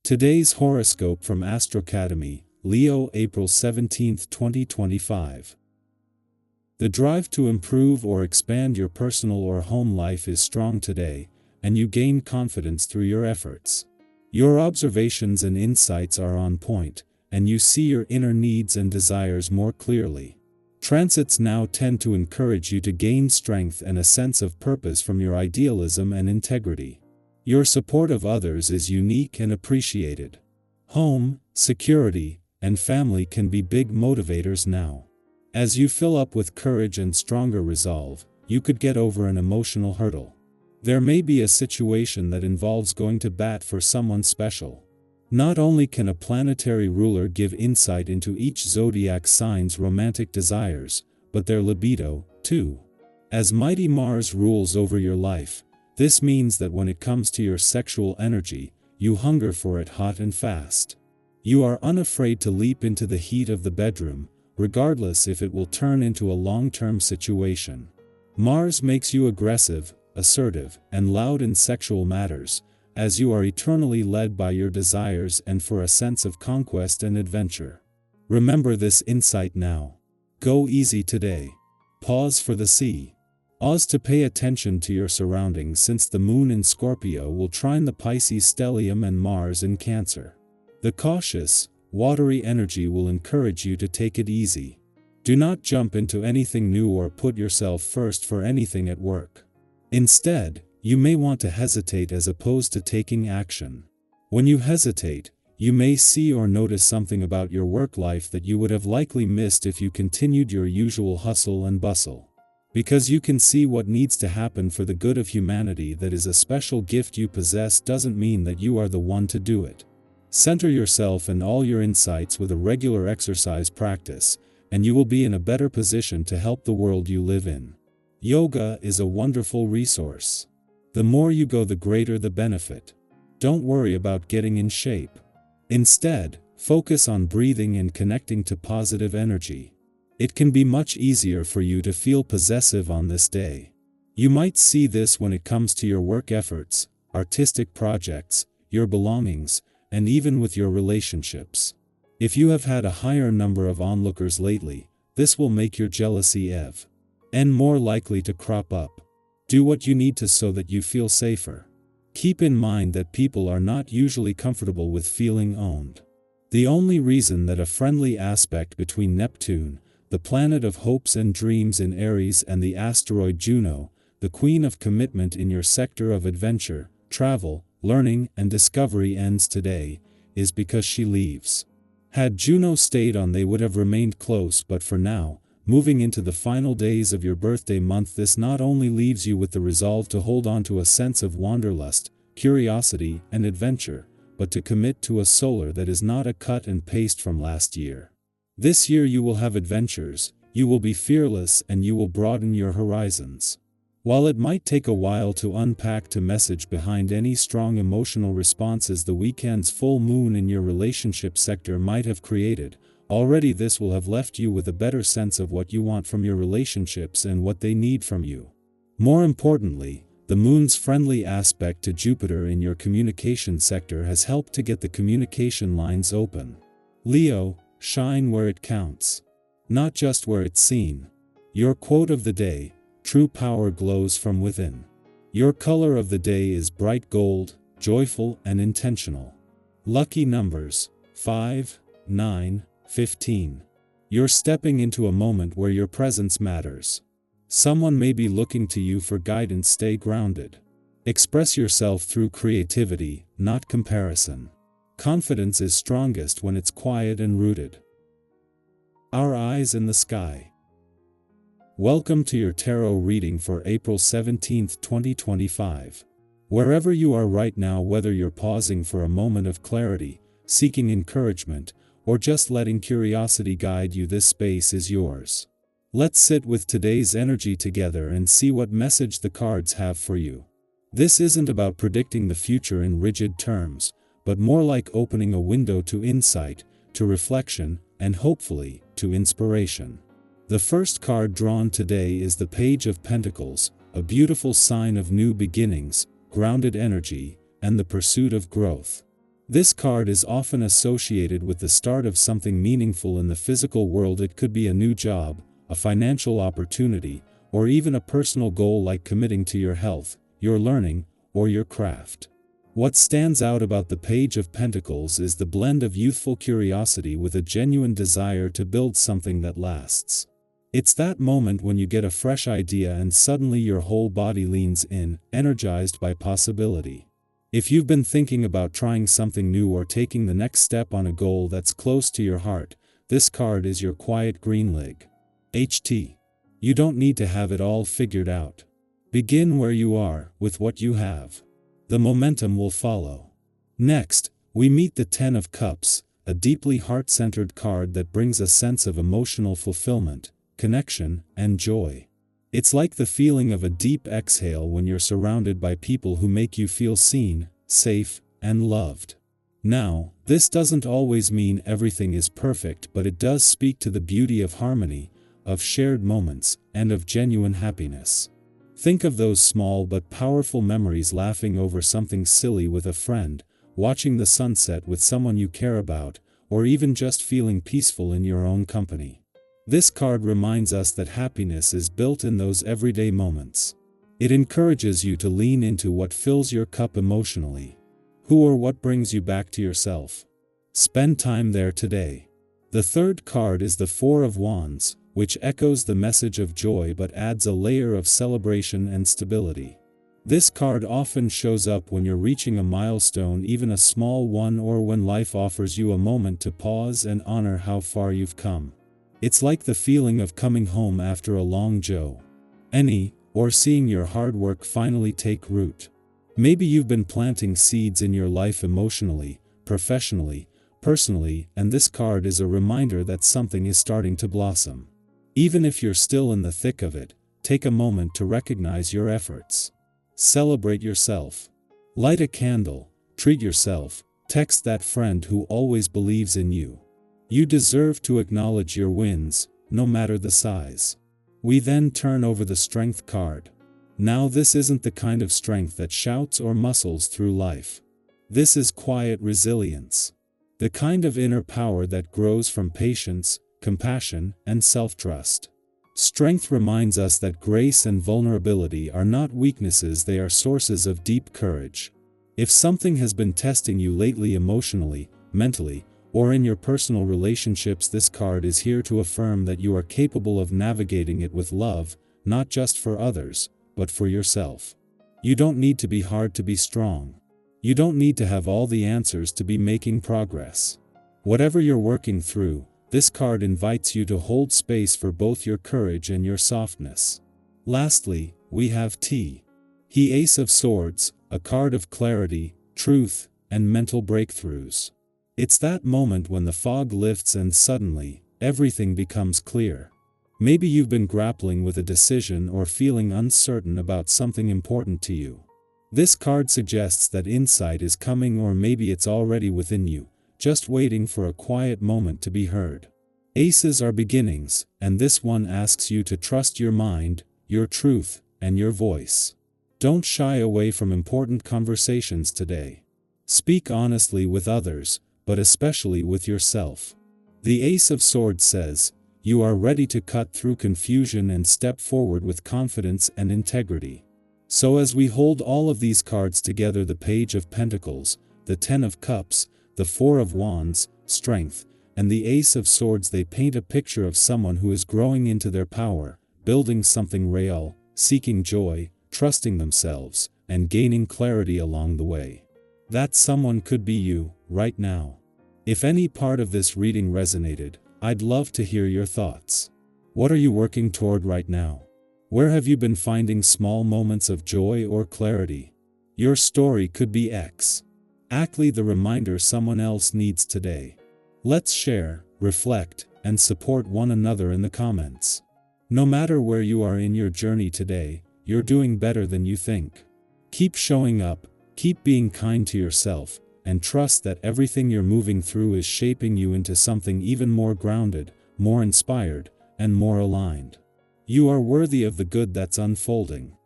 Today's horoscope from Astrocademy, Leo, April 17, 2025. The drive to improve or expand your personal or home life is strong today, and you gain confidence through your efforts. Your observations and insights are on point, and you see your inner needs and desires more clearly. Transits now tend to encourage you to gain strength and a sense of purpose from your idealism and integrity. Your support of others is unique and appreciated. Home, security, and family can be big motivators now. As you fill up with courage and stronger resolve, you could get over an emotional hurdle. There may be a situation that involves going to bat for someone special. Not only can a planetary ruler give insight into each zodiac sign's romantic desires, but their libido, too. As mighty Mars rules over your life, this means that when it comes to your sexual energy, you hunger for it hot and fast. You are unafraid to leap into the heat of the bedroom, regardless if it will turn into a long-term situation. Mars makes you aggressive, assertive, and loud in sexual matters, as you are eternally led by your desires and for a sense of conquest and adventure. Remember this insight now. Go easy today. Pause for the sea. Pause to pay attention to your surroundings, since the moon in Scorpio will trine the Pisces stellium and Mars in Cancer. The cautious, watery energy will encourage you to take it easy. Do not jump into anything new or put yourself first for anything at work. Instead, you may want to hesitate as opposed to taking action. When you hesitate, you may see or notice something about your work life that you would have likely missed if you continued your usual hustle and bustle. Because you can see what needs to happen for the good of humanity, that is a special gift you possess, doesn't mean that you are the one to do it. Center yourself and all your insights with a regular exercise practice, and you will be in a better position to help the world you live in. Yoga is a wonderful resource. The more you go, the greater the benefit. Don't worry about getting in shape. Instead, focus on breathing and connecting to positive energy. It can be much easier for you to feel possessive on this day. You might see this when it comes to your work efforts, artistic projects, your belongings, and even with your relationships. If you have had a higher number of onlookers lately, this will make your jealousy and more likely to crop up. Do what you need to so that you feel safer. Keep in mind that people are not usually comfortable with feeling owned. The only reason that a friendly aspect between Neptune, the planet of hopes and dreams in Aries, and the asteroid Juno, the queen of commitment in your sector of adventure, travel, learning, and discovery, ends today, is because she leaves. Had Juno stayed on, they would have remained close, but for now, moving into the final days of your birthday month, this not only leaves you with the resolve to hold on to a sense of wanderlust, curiosity, and adventure, but to commit to a solar that is not a cut and paste from last year. This year you will have adventures, you will be fearless, and you will broaden your horizons. While it might take a while to unpack the message behind any strong emotional responses the weekend's full moon in your relationship sector might have created, already this will have left you with a better sense of what you want from your relationships and what they need from you. More importantly, the moon's friendly aspect to Jupiter in your communication sector has helped to get the communication lines open. Leo, shine where it counts, not just where it's seen. Your quote of the day: true power glows from within. Your color of the day is bright gold, joyful and intentional. Lucky numbers: 5, 9, 15. You're stepping into a moment where your presence matters. Someone may be looking to you for guidance. Stay grounded. Express yourself through creativity, not comparison. Confidence is strongest when it's quiet and rooted. Our eyes in the sky. Welcome to your tarot reading for April 17, 2025. Wherever you are right now, whether you're pausing for a moment of clarity, seeking encouragement, or just letting curiosity guide you, this space is yours. Let's sit with today's energy together and see what message the cards have for you. This isn't about predicting the future in rigid terms, but more like opening a window to insight, to reflection, and hopefully, to inspiration. The first card drawn today is the Page of Pentacles, a beautiful sign of new beginnings, grounded energy, and the pursuit of growth. This card is often associated with the start of something meaningful in the physical world. It could be a new job, a financial opportunity, or even a personal goal like committing to your health, your learning, or your craft. What stands out about the Page of Pentacles is the blend of youthful curiosity with a genuine desire to build something that lasts. It's that moment when you get a fresh idea and suddenly your whole body leans in, energized by possibility. If you've been thinking about trying something new or taking the next step on a goal that's close to your heart, this card is your quiet green leg. You don't need to have it all figured out. Begin where you are, with what you have. The momentum will follow. Next, we meet the Ten of Cups, a deeply heart-centered card that brings a sense of emotional fulfillment, connection, and joy. It's like the feeling of a deep exhale when you're surrounded by people who make you feel seen, safe, and loved. Now, this doesn't always mean everything is perfect, but it does speak to the beauty of harmony, of shared moments, and of genuine happiness. Think of those small but powerful memories: laughing over something silly with a friend, watching the sunset with someone you care about, or even just feeling peaceful in your own company. This card reminds us that happiness is built in those everyday moments. It encourages you to lean into what fills your cup emotionally. Who or what brings you back to yourself? Spend time there today. The third card is the Four of Wands, which echoes the message of joy but adds a layer of celebration and stability. This card often shows up when you're reaching a milestone, even a small one, or when life offers you a moment to pause and honor how far you've come. It's like the feeling of coming home after a long journey, or seeing your hard work finally take root. Maybe you've been planting seeds in your life emotionally, professionally, personally, and this card is a reminder that something is starting to blossom. Even if you're still in the thick of it, take a moment to recognize your efforts. Celebrate yourself. Light a candle, treat yourself, text that friend who always believes in you. You deserve to acknowledge your wins, no matter the size. We then turn over the Strength card. Now, this isn't the kind of strength that shouts or muscles through life. This is quiet resilience. The kind of inner power that grows from patience, compassion, and self-trust. Strength reminds us that grace and vulnerability are not weaknesses, they are sources of deep courage. If something has been testing you lately emotionally, mentally, or in your personal relationships, this card is here to affirm that you are capable of navigating it with love, not just for others, but for yourself. You don't need to be hard to be strong. You don't need to have all the answers to be making progress. Whatever you're working through, this card invites you to hold space for both your courage and your softness. Lastly, we have the Ace of Swords, a card of clarity, truth, and mental breakthroughs. It's that moment when the fog lifts and suddenly, everything becomes clear. Maybe you've been grappling with a decision or feeling uncertain about something important to you. This card suggests that insight is coming, or maybe it's already within you, just waiting for a quiet moment to be heard. Aces are beginnings, and this one asks you to trust your mind, your truth, and your voice. Don't shy away from important conversations today. Speak honestly with others, but especially with yourself. The Ace of Swords says, you are ready to cut through confusion and step forward with confidence and integrity. So as we hold all of these cards together, the Page of Pentacles, the Ten of Cups, the Four of Wands, Strength, and the Ace of Swords, they paint a picture of someone who is growing into their power, building something real, seeking joy, trusting themselves, and gaining clarity along the way. That someone could be you, right now. If any part of this reading resonated, I'd love to hear your thoughts. What are you working toward right now? Where have you been finding small moments of joy or clarity? Your story could be exactly the reminder someone else needs today. Let's share, reflect, and support one another in the comments. No matter where you are in your journey today, you're doing better than you think. Keep showing up, keep being kind to yourself, and trust that everything you're moving through is shaping you into something even more grounded, more inspired, and more aligned. You are worthy of the good that's unfolding.